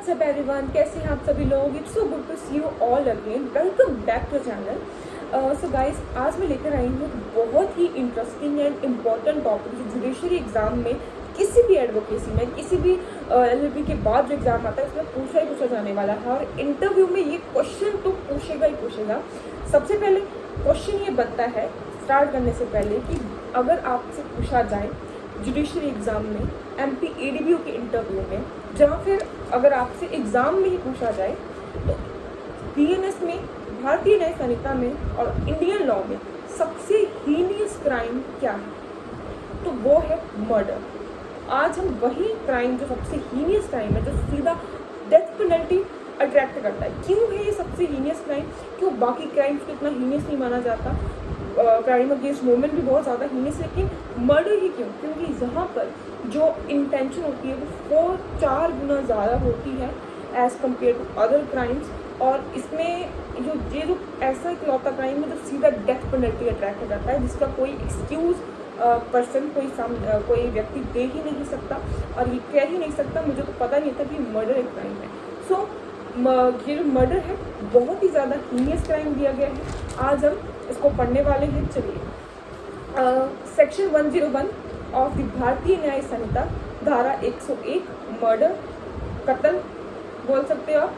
WhatsApp everyone, कैसे हैं आप सभी लोग। It's so good to see you all again. Welcome back to channel. So guys, आज मैं लेकर आई हूँ बहुत ही इंटरेस्टिंग एंड इम्पॉर्टेंट टॉपिक जो जुडिशरी एग्जाम में, किसी भी एडवोकेसी में, किसी भी एलएलबी के बाद जो एग्जाम आता है उसमें पूछा जाने वाला है और इंटरव्यू में ये क्वेश्चन तो पूछेगा ही पूछेगा। सबसे पहले क्वेश्चन ये बनता है स्टार्ट करने से पहले कि अगर आपसे पूछा जाए जुडिशरी एग्ज़ाम में, एमपी एडीबीयू के इंटरव्यू में, जहाँ फिर अगर आपसे एग्ज़ाम में ही पूछा जाए तो बीएनएस में, भारतीय न्याय संहिता में और इंडियन लॉ में सबसे हीनियस क्राइम क्या है, तो वो है मर्डर। आज हम वही क्राइम जो सबसे हीनियस क्राइम है, जो सीधा डेथ पेनल्टी अट्रैक्ट करता है। क्यों है ये सबसे हीनियस क्राइम? क्यों बाकी क्राइम्स को इतना हीनियस नहीं माना जाता? क्राइम अगेंस्ट वुमेन भी बहुत ज़्यादा हीनियस, लेकिन मर्डर ही क्यों? क्योंकि यहाँ पर जो इंटेंशन होती है वो 4 गुना ज़्यादा होती है as compare to other crimes. और इसमें जो ऐसा इकलौता क्राइम है जो सीधा डेथ पेनल्टी अट्रैक्ट करता है, जिसका कोई एक्सक्यूज़ पर्सन, कोई व्यक्ति दे ही नहीं सकता और ये कह ही नहीं सकता मुझे तो पता नहीं था कि मर्डर एक क्राइम है। सो ये जो मर्डर है बहुत ही ज़्यादा हीनियस क्राइम दिया गया है। आज हम इसको पढ़ने वाले हैं। चलिए, सेक्शन 101 ऑफ द भारतीय न्याय संहिता, धारा 101 मर्डर, कत्ल बोल सकते हो आप।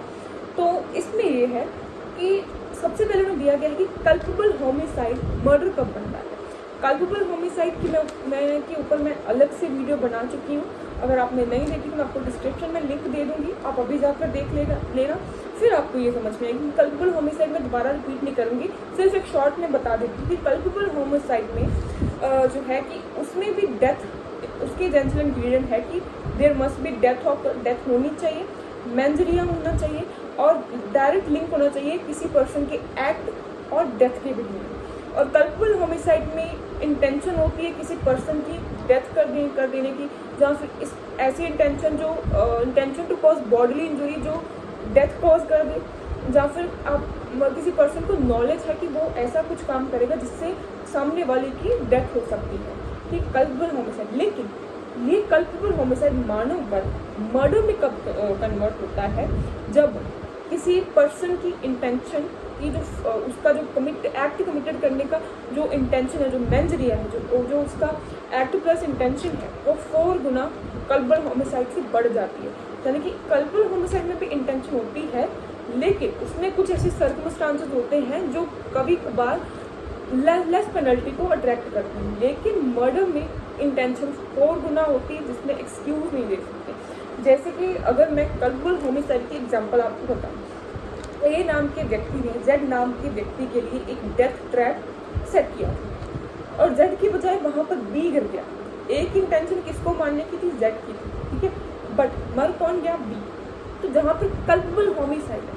तो इसमें ये है कि सबसे पहले में दिया गया है कि कल्पेबल होमिसाइड मर्डर कब बनता है। कल्पेबल होमिसाइड की मैं के ऊपर मैं अलग से वीडियो बना चुकी हूँ। अगर आपने नहीं देखी तो मैं आपको डिस्क्रिप्शन में लिंक दे दूँगी, आप अभी जाकर देख लेना, फिर आपको ये समझ में आएगी। कल्पेबल होमिसाइड में दोबारा रिपीट नहीं करूँगी, सिर्फ एक शॉर्ट में बता देती हूँ कि कल्पेबल होमिसाइड में जो है कि उसमें भी डेथ, उसके एसेंशियल इंग्रेडिएंट है कि देयर मस्ट बी डेथ होनी चाहिए, मेंजरिया होना चाहिए और डायरेक्ट लिंक होना चाहिए किसी पर्सन के एक्ट और डेथ के बिटवीन। और कल्पेबल होमिसाइड में इंटेंशन होती है किसी पर्सन की डेथ कर देने की, जहाँ फिर इस ऐसी intention to cause bodily injury जो डेथ कॉज कर दे, जहाँ फिर आप किसी पर्सन को नॉलेज है कि वो ऐसा कुछ काम करेगा जिससे सामने वाले की डेथ हो सकती है, ठीक, कल्पेबल होमिसाइड। लेकिन ये कल्पेबल होमिसाइड मानव बर्थ मर्डर में कब कन्वर्ट होता है? जब किसी पर्सन की इंटेंशन की उसका जो एक्ट कमिटेड करने का जो इंटेंशन है, जो मेंजरिया है, जो उसका एक्ट प्लस इंटेंशन है, वो 4 गुना कल्पेबल होमिसाइड से बढ़ जाती है। यानी कि कल्पेबल होमिसाइड में भी इंटेंशन होती है, लेकिन उसमें कुछ ऐसे सर्कमस्टांसेस होते हैं जो कभी कभार लेस पेनल्टी को अट्रैक्ट करते हैं। लेकिन मर्डर में इंटेंशन 4 गुना होती है, जिसमें एक्सक्यूज नहीं दे सकते। जैसे कि अगर मैं कल्पेबल होमिसाइड की एग्जांपल आपको बताऊं, ए नाम के व्यक्ति ने जेड नाम के व्यक्ति के लिए एक डेथ ट्रैप सेट किया और जेड की बजाय वहाँ पर बी गिर गया। एक इंटेंशन किसको मारने की थी? जेड की थी, ठीक है, बट मर कौन गया? बी। तो जहाँ पर कल्पेबल होमिसाइड है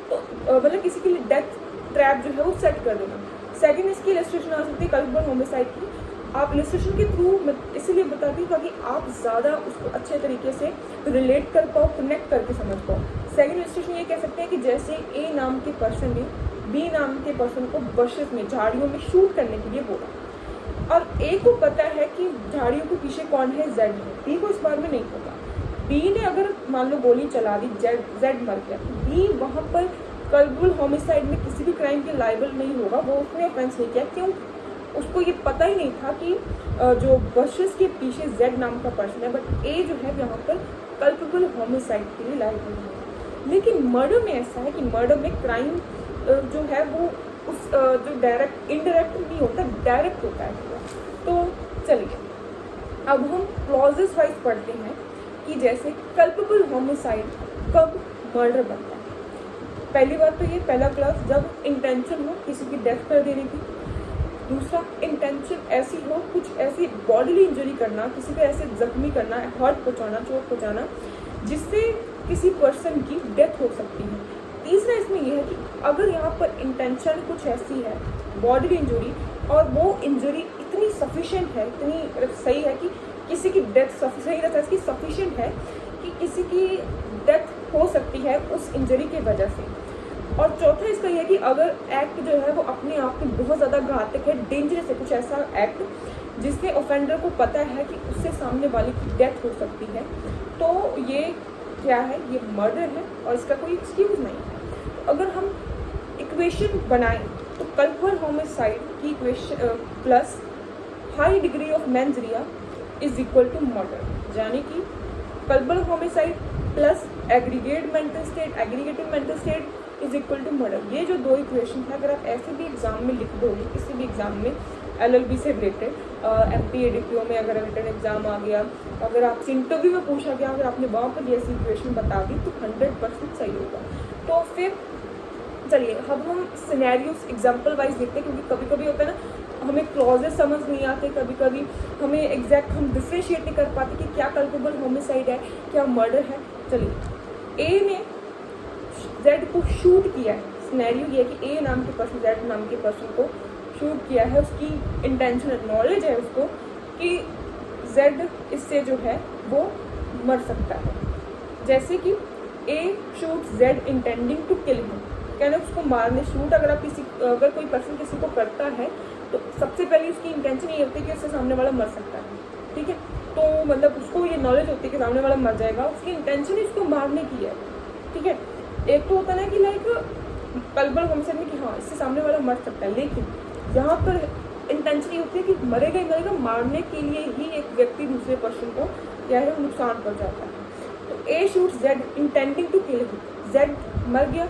तो मतलब किसी के लिए डेथ ट्रैप जो है वो सेट कर देना। सेकंड इसकी इलस्ट्रेशन आ सकती है कल्पेबल होमिसाइड की। आप इलस्ट्रेशन के थ्रू मैं इसलिए बताती हूँ ताकि आप ज़्यादा उसको अच्छे तरीके से रिलेट कर पाओ, कनेक्ट करके समझ पाओ। सेकंड इलस्ट्रेशन ये कह सकते हैं कि जैसे ए नाम के पर्सन ने बी नाम के पर्सन को बशेस में, झाड़ियों में शूट करने के लिए बोला और ए को पता है कि झाड़ियों के पीछे कौन है? जेड है। बी को इस बारे में नहीं पता। बी ने अगर मान लो गोली चला दी, जेड मर गया, बी वहाँ पर कल्पेबल होमिसाइड में किसी भी क्राइम के लायबल नहीं होगा, वो उसने ऑफेंस नहीं किया। क्यों? उसको ये पता ही नहीं था कि जो बशेस के पीछे जेड नाम का पर्सन है, बट ए जो है यहाँ पर कल्पेबल होमिसाइड के लिए लायबल है। लेकिन मर्डर में ऐसा है कि मर्डर में क्राइम जो है वो उस जो डायरेक्ट इनडायरेक्ट नहीं होता, डायरेक्ट होता है। तो चलिए अब हम क्लॉजेस वाइज पढ़ते हैं कि जैसे कल्पेबल होमिसाइड कब मर्डर बनता है। पहली बात तो ये पहला क्लॉज, जब इंटेंशन हो किसी की डेथ कर देने की। दूसरा, इंटेंशन ऐसी हो कुछ ऐसी बॉडीली इंजरी करना, किसी को ऐसे जख्मी करना, हर्ट पहुँचाना, चोट पहुँचाना जिससे किसी पर्सन की डेथ हो सकती है। तीसरा इसमें यह है कि अगर यहाँ पर इंटेंशन कुछ ऐसी है बॉडीली इंजरी और वो इंजरी इतनी सफिशिएंट है, इतनी सही है कि किसी की डेथ सही रहता है, इसकी सफिशिएंट है कि किसी की डेथ हो सकती है उस इंजरी के वजह से। और चौथा इसका यह है कि अगर एक्ट जो है वो अपने आप में बहुत ज़्यादा घातक है, डेंजरस है, कुछ ऐसा एक्ट जिसके ऑफेंडर को पता है कि उससे सामने वाले की डेथ हो सकती है, तो ये क्या है, ये मर्डर है और इसका कोई एक्सक्यूज़ नहीं है। तो अगर हम इक्वेशन बनाएं तो कल्पबल होमिसाइड की equation plus high degree of mens rea is equal to murder, यानी कि culpable homicide plus aggravated mental state is equal to murder. ये जो दो इक्वेशन है अगर आप ऐसे भी एग्जाम में लिख दोगे, किसी भी एग्जाम में LLB से रिलेटेड, MP ADPO में अगर रिटन एग्जाम आ गया, अगर आपसे इंटरव्यू में पूछा गया, अगर आपने वहाँ पर ऐसी इक्वेशन बता दी तो 100% सही होगा। तो फिर चलिए अब हम सिनेरियोस एग्जाम्पल वाइज देखते हैं, क्योंकि कभी कभी होता है ना हमें क्लॉजेस समझ नहीं आते, कभी कभी हमें एग्जैक्ट हम डिफ्रेंशिएट नहीं कर पाते कि क्या कल्पेबल होमिसाइड है, क्या मर्डर है। चलिए ए ने जेड को शूट किया है, सिनेरियो ये है कि ए नाम के पर्सन जेड नाम के पर्सन को शूट किया है, उसकी इंटेंशन नॉलेज है उसको कि जेड इससे जो है वो मर सकता है। जैसे कि A shoot Z intending to kill him, कहना उसको मारने शूट अगर कोई पर्सन किसी को करता है तो सबसे पहले उसकी इंटेंशन ये होती है कि उससे सामने वाला मर सकता है, ठीक है। तो मतलब उसको ये नॉलेज होती है कि सामने वाला मर जाएगा, उसकी इंटेंशन इसको मारने की है, ठीक है। एक तो होता है ना कि लाइक कल्पबल होमिसाइड में कि हाँ इससे सामने वाला मर सकता है, लेकिन यहाँ पर इंटेंशन ये होती है कि मरेगा ही मरेगा, मारने के लिए ही एक व्यक्ति दूसरे पर्सन को क्या है नुकसान पहुँच जाता है। तो A shoots Z intending to kill him, Z मर गया,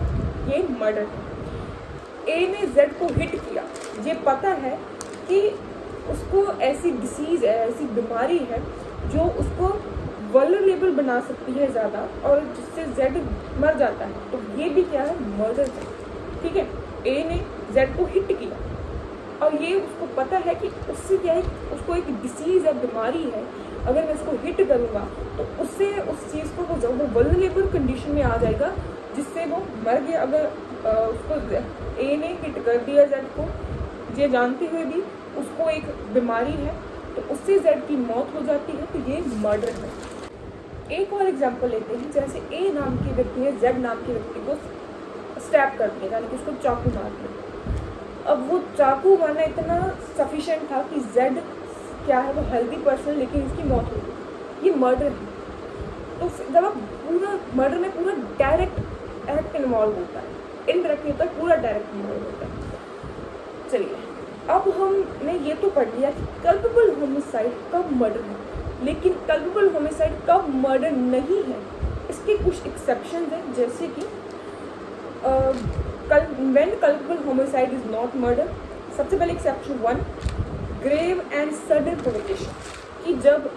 ये मर्डर है। ए ने जेड को हिट किया, ये पता है कि उसको ऐसी डिसीज है, ऐसी बीमारी है जो उसको वल्नरेबल बना सकती है ज़्यादा और जिससे जेड मर जाता है, तो ये भी क्या है मर्डर है, ठीक है। ए ने जेड को हिट किया और ये उसको पता है कि उससे क्या है, उसको एक डिसीज़ है, बीमारी है, अगर मैं उसको हिट करूँगा तो उससे उस चीज़ को वो वल्नरेबल कंडीशन में आ जाएगा जिससे वो मर गया। अगर उसको ए ने हिट कर दिया जेड को, ये जानते हुए भी उसको एक बीमारी है, तो उससे जेड की मौत हो जाती है, तो ये मर्डर है। एक और एग्जांपल लेते हैं, जैसे ए नाम के व्यक्ति ने जेड नाम के व्यक्ति को स्टैप कर दिया, यानी कि उसको चाकू मार दिया। अब वो चाकू मारना इतना सफिशिएंट था कि जेड क्या है वो हेल्दी पर्सन, लेकिन उसकी मौत हो गई, ये मर्डर है। तो जब आप पूरा मर्डर में पूरा डायरेक्ट एक्ट इन्वॉल्व होता है, इनडायरेक्ट नहीं होता, पूरा डायरेक्ट इन्वॉल्व होता है। चलिए अब हमने ये तो पढ़ लिया कि कल्पेबल होमिसाइड कब मर्डर है, लेकिन कल्पेबल होमिसाइड कब मर्डर नहीं है, इसके कुछ एक्सेप्शन हैं। जैसे कि when culpable homicide is not murder, सबसे पहले exception 1, grave and sudden provocation, कि जब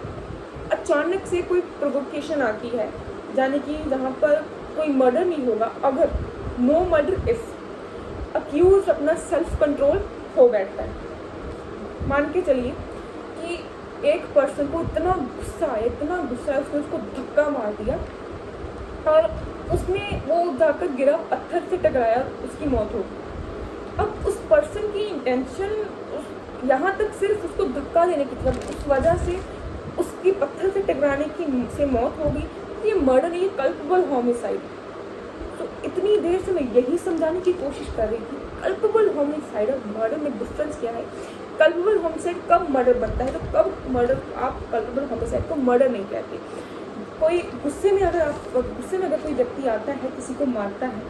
अचानक से कोई प्रोवोकेशन आती है, यानी कि जहाँ पर कोई मर्डर नहीं होगा, अगर नो मर्डर इफ अक्यूज अपना सेल्फ कंट्रोल खो बैठता है। मान के चलिए कि एक पर्सन को इतना गुस्सा है, उसने उसको धक्का मार दिया और उसने वो जाकर गिरा, पत्थर से टकराया, उसकी मौत हो गई। अब उस पर्सन की इंटेंशन यहाँ तक सिर्फ उसको धक्का देने की थी, उस वजह से उसकी पत्थर से टकराने की से मौत हो गई, ये मर्डर नहीं, ये कल्पेबल होमिसाइड। तो इतनी देर से मैं यही समझाने की कोशिश कर रही थी कल्पेबल होमिसाइड और मर्डर में डिफरेंस क्या है। कल्पेबल होमिसाइड कब मर्डर बनता है, तो कब मर्डर, आप कल्पेबल होमिसाइड को मर्डर नहीं कहते। कोई गुस्से में अगर कोई व्यक्ति आता है, किसी को मारता है,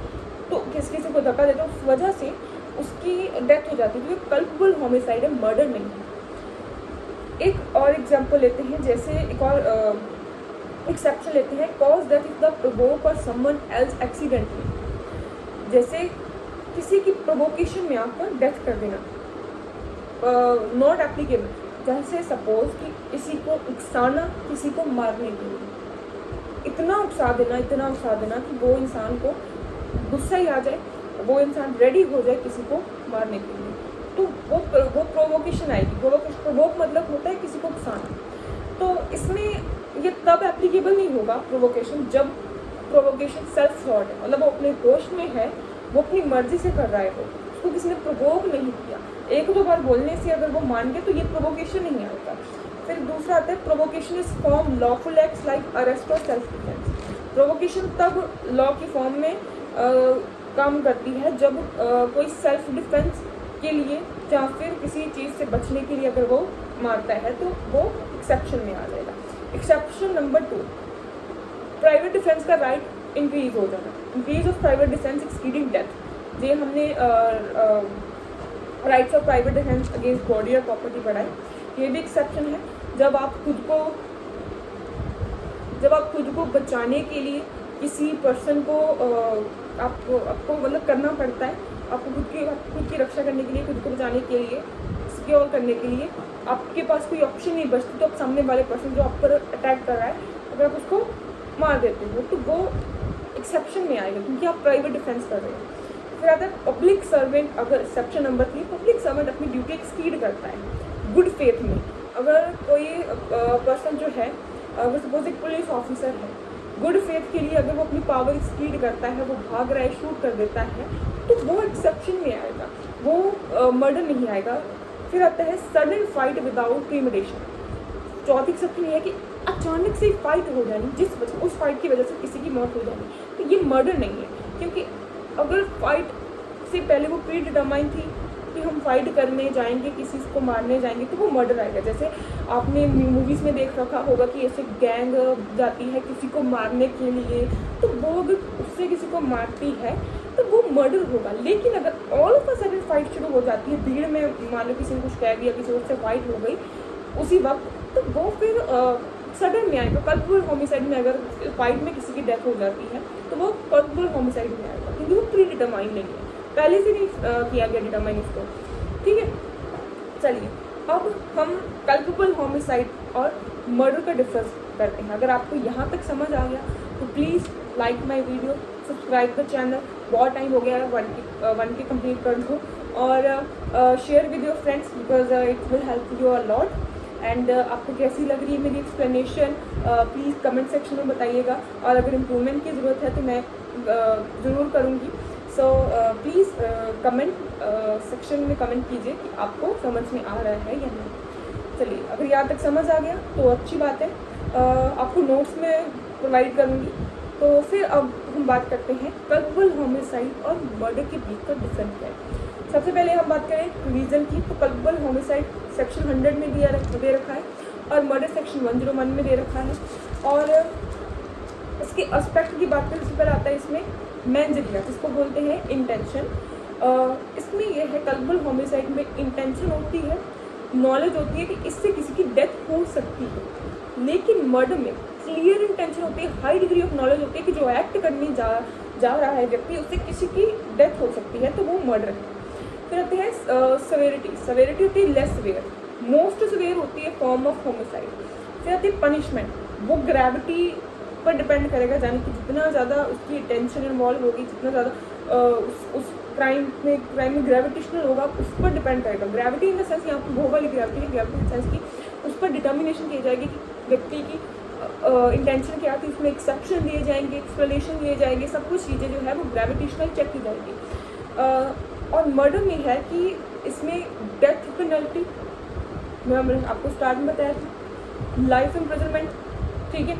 तो किसी को धक्का देता है, उस वजह से उसकी डेथ हो जाती है, तो कल्पेबल होमिसाइड है, मर्डर नहीं है। एक और एग्जांपल लेते हैं, जैसे एक और एक्सेप्शन लेते हैं, cause death is the provoke और समवन एल्स एक्सीडेंटली, जैसे किसी की प्रोवोकेशन में आकर डेथ कर देना, नॉट एप्लीकेबल। जैसे सपोज कि किसी को उकसाना, किसी को मारने के लिए, इतना उकसा देना कि वो इंसान को गुस्सा ही आ जाए, वो इंसान रेडी हो जाए किसी को मारने के लिए, तो वो प्रोवोकेशन आएगी। प्रोवोक मतलब होता है किसी को उकसाना। तो इसमें ये तब एप्लीकेबल नहीं होगा प्रोवोकेशन, जब प्रोवोकेशन सेल्फ थॉट है, मतलब वो अपने होश में है, वो अपनी मर्जी से कर रहा है, वो उसको किसी ने प्रोवोक नहीं किया। एक दो बार बोलने से अगर वो मान गए तो ये प्रोवोकेशन नहीं आएगा। फिर दूसरा आता है provocation is form lawful acts like arrest और सेल्फ डिफेंस। प्रोवोकेशन तब लॉ की फॉर्म में काम करती है जब कोई सेल्फ डिफेंस के लिए या फिर किसी चीज़ से बचने के लिए अगर वो मारता है, तो वो एक्सेप्शन में आ जाएगा। एक्सेप्शन नंबर 2, प्राइवेट डिफेंस का राइट इंक्रीज हो जाना, increase of private defence exceeding death, ये हमने rights of private defence against body और प्रॉपर्टी पढ़ा है। ये भी एक्सेप्शन है जब आप खुद को बचाने के लिए किसी पर्सन को आपको मतलब करना पड़ता है, आपको खुद की रक्षा करने के लिए, खुद को बचाने के लिए, सिक्योर करने के लिए आपके पास कोई ऑप्शन नहीं बचती, तो आप सामने वाले पर्सन जो आप पर अटैक कर रहा है अगर आप उसको मार देते हो तो वो एक्सेप्शन में आएगा क्योंकि आप प्राइवेट डिफेंस कर रहे हो। फिर आता है पब्लिक सर्वेंट, अगर एक्सेप्शन नंबर 3, पब्लिक सर्वेंट अपनी ड्यूटी एक्सीड करता है गुड फेथ में। अगर कोई पर्सन जो है वो सपोज एक पुलिस ऑफिसर है, गुड फेथ के लिए अगर वो अपनी पावर एक्सीड करता है, वो भाग रहा है, शूट कर देता है, तो वो एक्सेप्शन में आएगा, वो मर्डर नहीं आएगा। फिर आता है सडन फाइट विदाउट प्रीमेडिटेशन। चौथी एक्सेप्शन ये है कि अचानक से फाइट हो जानी, जिस वजह उस फाइट की वजह से किसी की मौत हो जानी, तो ये मर्डर नहीं है, क्योंकि अगर फाइट से पहले वो प्री डिटरमाइन थी कि हम फाइट करने जाएंगे, किसी को मारने जाएंगे, तो वो मर्डर आएगा। जैसे आपने मूवीज़ में देख रखा होगा कि ऐसे गैंग जाती है किसी को मारने के लिए, तो वो अगर उससे किसी को मारती है तो वो मर्डर होगा। लेकिन अगर all of a sudden fight शुरू हो जाती है, भीड़ में मान लो किसी ने कुछ कह दिया, किसी उससे फाइट हो गई उसी वक्त, तो वो फिर सडन में आएगा। कल्पेबल होमिसाइड में अगर फाइट में किसी की डेथ हो जाती है तो वो कल्पेबल होमिसाइड में आएगा, क्योंकि वो प्री डिटरमाइन नहीं है, पहले से नहीं किया गया डिटरमाइन उसको। ठीक है, चलिए अब हम कल्पेबल होमिसाइड और मर्डर का डिफरेंस करते हैं। अगर आपको यहाँ तक समझ आ गया तो please like my video, subscribe the channel, बहुत टाइम हो गया है 1K कंप्लीट कर दो, और share with your friends because it will help you a lot. And आपको कैसी लग रही है मेरी एक्सप्लेनेशन, प्लीज़ कमेंट सेक्शन में बताइएगा, और अगर इम्प्रूवमेंट की ज़रूरत है तो मैं ज़रूर करूँगी। सो प्लीज़ कमेंट सेक्शन में कमेंट कीजिए कि आपको समझ में आ रहा है या नहीं। चलिए, अगर यहाँ तक समझ आ गया तो अच्छी बात है, आपको नोट्स में प्रोवाइड करूँगी। तो फिर अब हम बात करते हैं कल्पेबल होमिसाइड और मर्डर के बीच का डिफरेंस क्या है। सबसे पहले हम बात करें रीज़न की, तो कल्पेबल होमिसाइड सेक्शन 100 में दे रखा है और मर्डर सेक्शन 101 में दे रखा है। और इसके एस्पेक्ट की बात करें, सबसे पहले आता है इसमें मेंस एरिया, जिसको बोलते हैं इंटेंशन। इसमें यह है कल्पेबल होमिसाइड में इंटेंशन होती है, नॉलेज होती है कि इससे किसी की डेथ हो सकती है। लेकिन मर्डर में क्लियर इंटेंशन होती है, हाई डिग्री ऑफ नॉलेज होती है कि जो एक्ट करने जा रहा है व्यक्ति, उससे किसी की डेथ हो सकती है, तो वो मर्डर है। फिर आते हैं सवेरिटी होती है लेस सवेयर, मोस्ट सवेयर होती है फॉर्म ऑफ होमिसाइड। फिर आती है पनिशमेंट, वो ग्रेविटी पर डिपेंड करेगा, यानी कि जितना ज़्यादा उसकी टेंशन इन्वॉल्व होगी, जितना ज़्यादा उस क्राइम में ग्रेविटेशनल होगा, उस पर डिपेंड करेगा। ग्रेविटी इन द सेंस यहाँ पर वो वाली ग्रेविटी है, ग्रेविटी इन द सेंस की उस पर डिटर्मिनेशन की जाएगी कि व्यक्ति की इंटेंशन क्या थी, उसमें एक्सेप्शन दिए जाएंगे, एक्सप्लेनेशन दिए जाएंगे, सब कुछ चीज़ें जो है वो ग्रेविटेशनल चेक की जाएगी। और मर्डर में है कि इसमें डेथ पेनल्टी, मैं आपको स्टार्ट में बताया था, लाइफ इम्प्रिजनमेंट, ठीक है।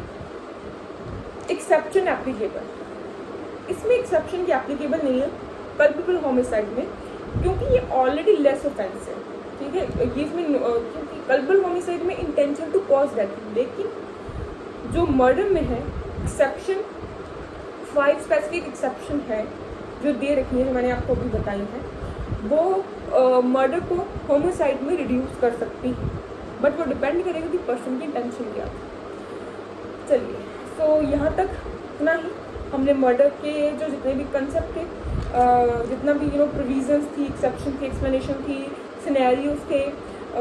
एक्सेप्शन एप्लीकेबल, इसमें एक्सेप्शन की एप्लीकेबल नहीं है कल्पेबल होमिसाइड में, क्योंकि ये ऑलरेडी लेस ऑफेंस है, ठीक है। ये इसमें क्योंकि कल्पेबल होमिसाइड में इंटेंशन टू कॉज डेथ, लेकिन जो मर्डर में है एक्सेप्शन, 5 स्पेसिफिक एक्सेप्शन है जो दे रखी है, जो मैंने आपको अभी बताई है, वो मर्डर को होमिसाइड में रिड्यूस कर सकती है, बट वो डिपेंड करेगा कि पर्सन की इंटेंशन क्या है। चलिए, तो यहाँ तक इतना ही हमने मर्डर के जो जितने भी कंसेप्ट थे, जितना भी प्रोविजंस थी, एक्सेप्शन थी, एक्सप्लेनेशन थी, सिनेरियोज थे,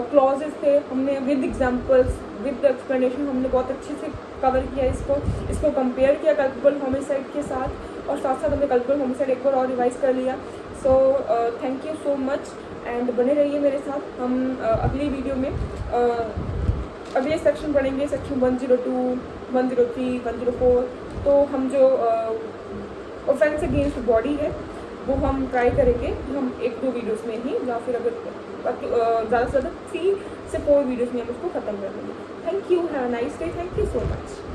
क्लॉजेस थे, हमने विद एग्जांपल्स विद एक्सप्लेनेशन हमने बहुत अच्छे से कवर किया इसको कंपेयर किया कल्पेबल होमिसाइड के साथ, और साथ साथ हमने कल्पेबल होमिसाइड एक बार और रिवाइज कर लिया। So thank you so much and बने रहिए मेरे साथ। हम अगली वीडियो में अगले सेक्शन पढ़ेंगे, सेक्शन 102, 103, 104। तो हम जो ऑफेंस अगेंस्ट बॉडी है वो हम ट्राई करेंगे कि हम 1-2 वीडियोस में ही, या फिर अगर ज़्यादा से ज़्यादा 3 से 4 वीडियोस में हम उसको ख़त्म कर देंगे। Thank you, have a nice day, thank you so much.